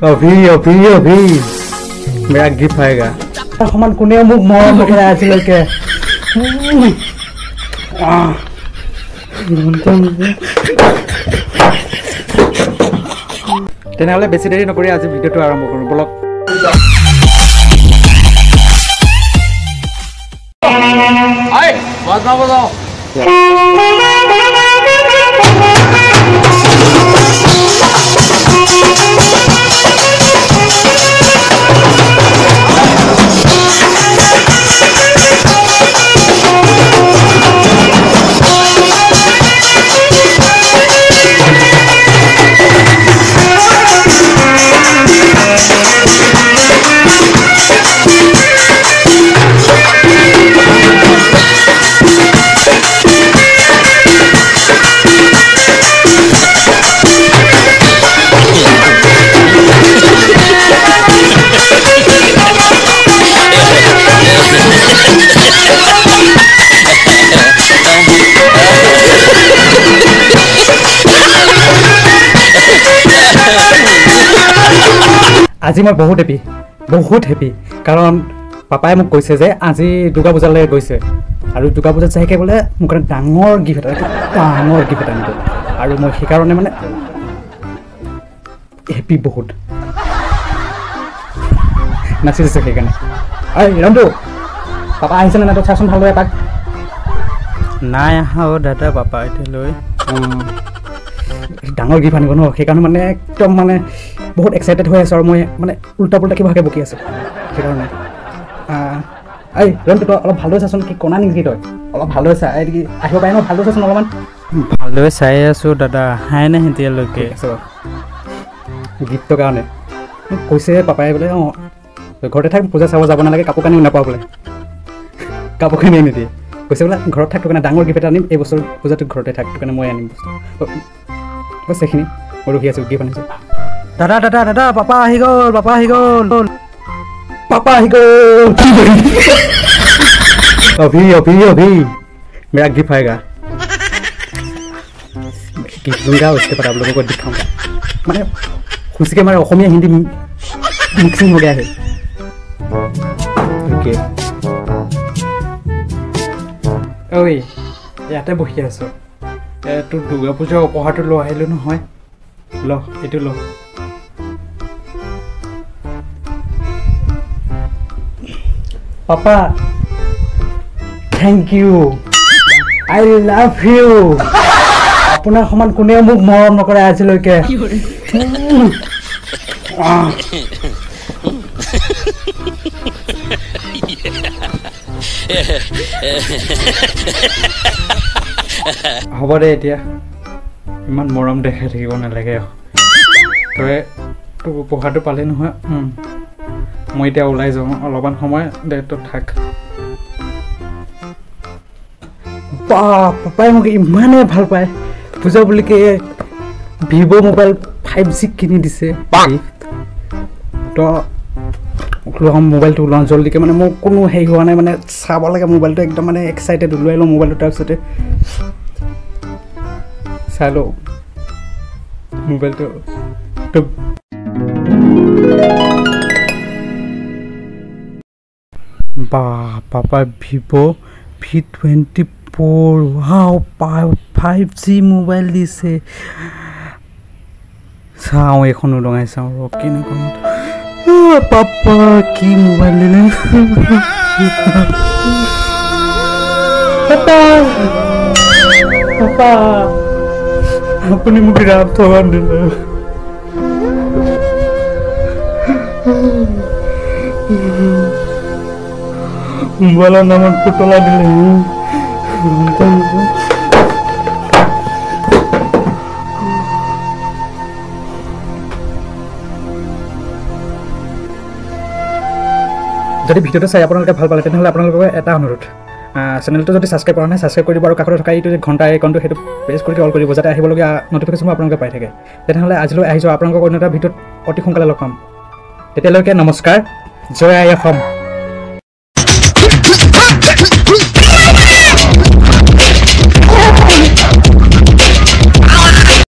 अभी अभी अभी मेरा गिफ्ट आएगा समान कोने मुख मरम नकरे आजिलके তেনেহলে বেছি দেৰি নকৰি আজি ভিডিওটো আৰম্ভ কৰো বলক আই বাজনা বজাও আজি মই বহুত হেপি কাৰণ পাপাই মোক কৈছে যে আজি দুৰ্গা পূজালৈ গৈছে আৰু দুৰ্গা পূজাত চাইকে বোলে মোক ডাঙৰ গিফ্ট এটা আনিব আৰু মই সেইকাৰণে মানে হেপি বহুত নাচিছে সেইকাৰণে ঐ ৰন্তু পাপা আহিছে নে নাই তো চাচোন ভালদৰে এপাক নাই আহা দাদা পাপা এতিয়ালৈ ডাঙৰ গিফ্ট আনিব ন সেইকাৰণে মানে একদম মানে বহুত এক্সাইটেড হৈ আছে আৰু মই মানে উল্টা পুল্টা কিবাকে বকি আছো সেইকাৰণে এই ৰন্তু তই অলপ ভালদৰে চাচোন কি কণা নেকি তই অলপ ভালদৰে চা এই আহিব পাৰে ন ভালদৰে চাচোন অলপমান ভালদৰে চাই আছো দাদা হাই নাই এতিয়ালৈকে গিফ্টৰ কাৰণে কৈছে পাপাই বোলে অঁ ঘৰতে থাক পূজা চাব যাব নালাগে কাপোৰ কানিও নাপাওঁ বোলে কাপোৰ কানি আনি দিয়ে কৈছে বোলে ঘৰত থাকটো কাৰণে ডাঙৰ গিফ্ট এটা আনিম এই বছৰ পূজাটো ঘৰতে থাকটো কাৰণে মই আনিম বস্তু বছ এইখিনি মই ৰখি আছোঁ গিফ্ট আনিছোঁ দাদা দাদা দাদা পাপা আহি গ'ল পাপা আহি গ'ল अभी अभी अभी मेरा गिफ्ट आएगा गिफ्ट दूंगा उसके बाद आप लोगों को दिखाऊंगा मैंने खुशी के हमारे असमिया हिंदी मिक्सिंग हो गया है ओके ओए ইয়াতে বহি আছো তো দুৰ্গা পূজাৰ উপহাৰটো লৈ আহিলো নহয় ল এইটো ল Papa, thank you. I love you. আপোনাৰ সমান কোনেও মোক মৰম নকৰে আজিলৈকে হ'ব দে এতিয়া ইমান মৰম দেখাই থাকিব নালাগে তই তোক উপহাৰটো পালে নহয় মই এতিয়া ওলাই যাওঁ অলপমান সময় দেটো থাক পাপাই মোক ইমানে ভাল পায় পূজা বুলিকে ভিভো মোবাইল 5G কিনি দিছে তো মোবাইলটো ওলাওঁ জলদিকে মানে মোক কোনো হেৰি হোৱা নাই মানে চাব লাগে মোবাইলটো একদম মানে এক্সাইটেড ওলাই লওঁ মোবাইলটো তাৰপিছতে চাই লওঁ মোবাইলটো Papa Vivo V24 wow 5G mobile দিছে চাওঁ এখন লগাই চাওঁ ৰ কেনেকুৱা পাপা কি মোবাইল দিলে পাপা আপুনি মোক ৰাত থবা দিলে মোবাইলৰ নামত পুতলা দিলে যদি ভিডিওটো চাই আপোনালোকে ভাল পালে তেনেহ'লে আপোনালোকৰ এটা অনুৰোধ চেনেলটো যদি ছাবস্ক্ৰাইব কৰা নাই ছাবস্ক্ৰাইব কৰি দিব আৰু কাষতে থকা এইটো যে ঘণ্টা আইকনটো সেইটো প্ৰেছ কৰি অল কৰিব যাতে আহিবলগীয়া নটিফিকেশ্যনবোৰ আপোনালোকে পাই থাকে তেনেহ'লে আজিলৈ আহিছোঁ আপোনালোকক অন্য এটা ভিডিঅ'ত অতি সোনকালে লগ পাম তেতিয়ালৈকে নমস্কাৰ জয় আই অসম